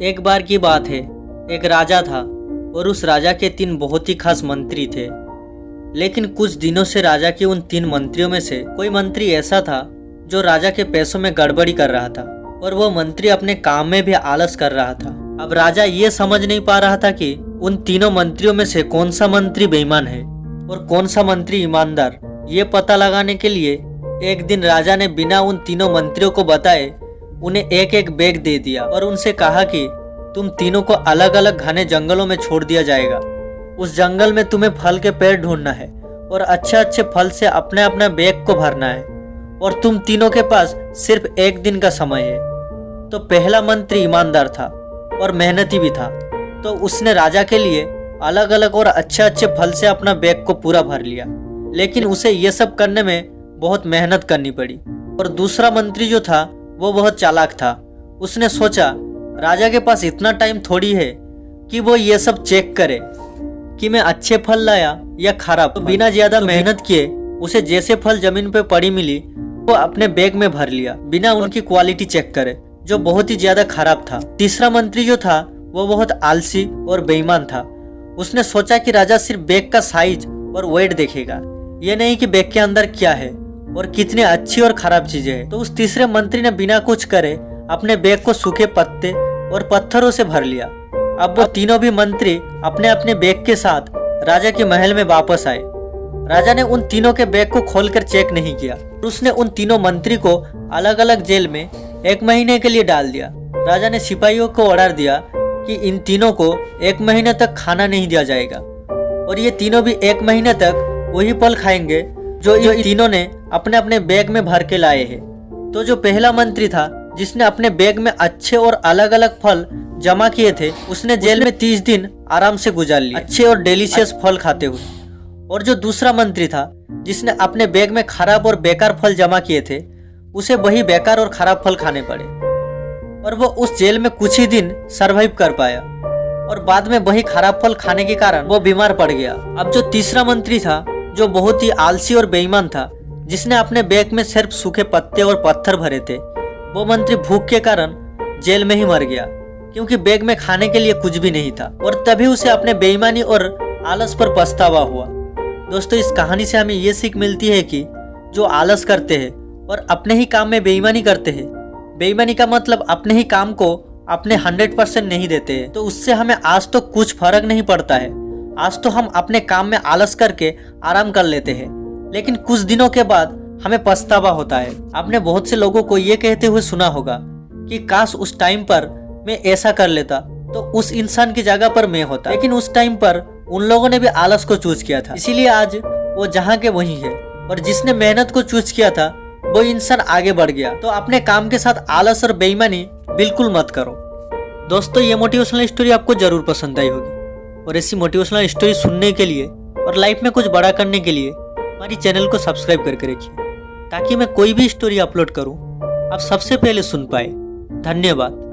एक बार की बात है, एक राजा था और उस राजा के 3 बहुत ही खास मंत्री थे। लेकिन कुछ दिनों से राजा के उन 3 मंत्रियों में से कोई मंत्री ऐसा था जो राजा के पैसों में गड़बड़ी कर रहा था और वो मंत्री अपने काम में भी आलस कर रहा था। अब राजा ये समझ नहीं पा रहा था कि उन तीनों मंत्रियों में से कौन सा मंत्री बेईमान है और कौन सा मंत्री ईमानदार। ये पता लगाने के लिए एक दिन राजा ने बिना उन तीनों मंत्रियों को बताए उन्हें एक एक बैग दे दिया और उनसे कहा कि तुम तीनों को अलग अलग घने जंगलों में छोड़ दिया जाएगा। उस जंगल में तुम्हें फल के पेड़ ढूंढना है और अच्छे अच्छे फल से अपने अपने बैग को भरना है और तुम तीनों के पास सिर्फ एक दिन का समय है। तो पहला मंत्री ईमानदार था और मेहनती भी था, तो उसने राजा के लिए अलग अलग और अच्छे अच्छे फल से अपना बैग को पूरा भर लिया। लेकिन उसे ये सब करने में बहुत मेहनत करनी पड़ी। और दूसरा मंत्री जो था वो बहुत चालाक था। उसने सोचा राजा के पास इतना टाइम थोड़ी है कि वो ये सब चेक करे कि मैं अच्छे फल लाया या खराब। तो बिना ज्यादा मेहनत किए उसे जैसे फल जमीन पे पड़ी मिली वो अपने बैग में भर लिया बिना उनकी क्वालिटी चेक करे, जो बहुत ही ज्यादा खराब था। तीसरा मंत्री जो था वो बहुत आलसी और बेईमान था। उसने सोचा कि राजा सिर्फ बैग का साइज और वेट देखेगा, ये नहीं कि बैग के अंदर क्या है और कितनी अच्छी और खराब चीजें हैं। तो उस तीसरे मंत्री ने बिना कुछ करे अपने बैग को सूखे पत्ते और पत्थरों से भर लिया। अब वो तीनों भी मंत्री अपने अपने बैग के साथ राजा के महल में वापस आए। राजा ने उन तीनों के बैग को खोलकर चेक नहीं किया। उसने उन तीनों मंत्री को अलग अलग जेल में 1 महीने के लिए डाल दिया। राजा ने सिपाहियों को ऑर्डर दिया कि इन तीनों को 1 महीने तक खाना नहीं दिया जाएगा और ये तीनों भी 1 महीने तक वही फल खाएंगे जो इन तीनों ने अपने अपने बैग में भर के लाए हैं। तो जो पहला मंत्री था जिसने अपने बैग में अच्छे और अलग अलग फल जमा किए थे, उसने जेल में 30 दिन आराम से गुजार लिए, अच्छे और डिलीशियस फल खाते हुए। और जो दूसरा मंत्री था जिसने अपने बैग में खराब और बेकार फल जमा किए थे, उसे वही बेकार और खराब फल खाने पड़े और वो उस जेल में कुछ ही दिन सरवाइव कर पाया और बाद में वही खराब फल खाने के कारण वो बीमार पड़ गया। अब जो तीसरा मंत्री था जो बहुत ही आलसी और बेईमान था, जिसने अपने बैग में सिर्फ सूखे पत्ते और पत्थर भरे थे, वो मंत्री भूख के कारण जेल में ही मर गया क्योंकि बैग में खाने के लिए कुछ भी नहीं था और तभी उसे अपने बेईमानी और आलस पर पछतावा हुआ। दोस्तों, इस कहानी से हमें ये सीख मिलती है कि जो आलस करते हैं और अपने ही काम में बेईमानी करते हैं, बेईमानी का मतलब अपने ही काम को अपने 100% नहीं देते हैं, तो उससे हमें आज तो कुछ फर्क नहीं पड़ता है। आज तो हम अपने काम में आलस करके आराम कर लेते हैं, लेकिन कुछ दिनों के बाद हमें पछतावा होता है। आपने बहुत से लोगों को ये कहते हुए सुना होगा कि काश उस टाइम पर मैं ऐसा कर लेता तो उस इंसान की जगह पर मैं होता। लेकिन उस टाइम पर उन लोगों ने भी आलस को चूज किया था, इसीलिए आज वो जहाँ के वही है। और जिसने मेहनत को चूज किया था वो इंसान आगे बढ़ गया। तो अपने काम के साथ आलस और बेईमानी बिल्कुल मत करो। दोस्तों, ये मोटिवेशनल स्टोरी आपको जरूर पसंद आई होगी और ऐसी मोटिवेशनल स्टोरी सुनने के लिए और लाइफ में कुछ बड़ा करने के लिए हमारी चैनल को सब्सक्राइब करके रखिए ताकि मैं कोई भी स्टोरी अपलोड करूं आप सबसे पहले सुन पाए। धन्यवाद।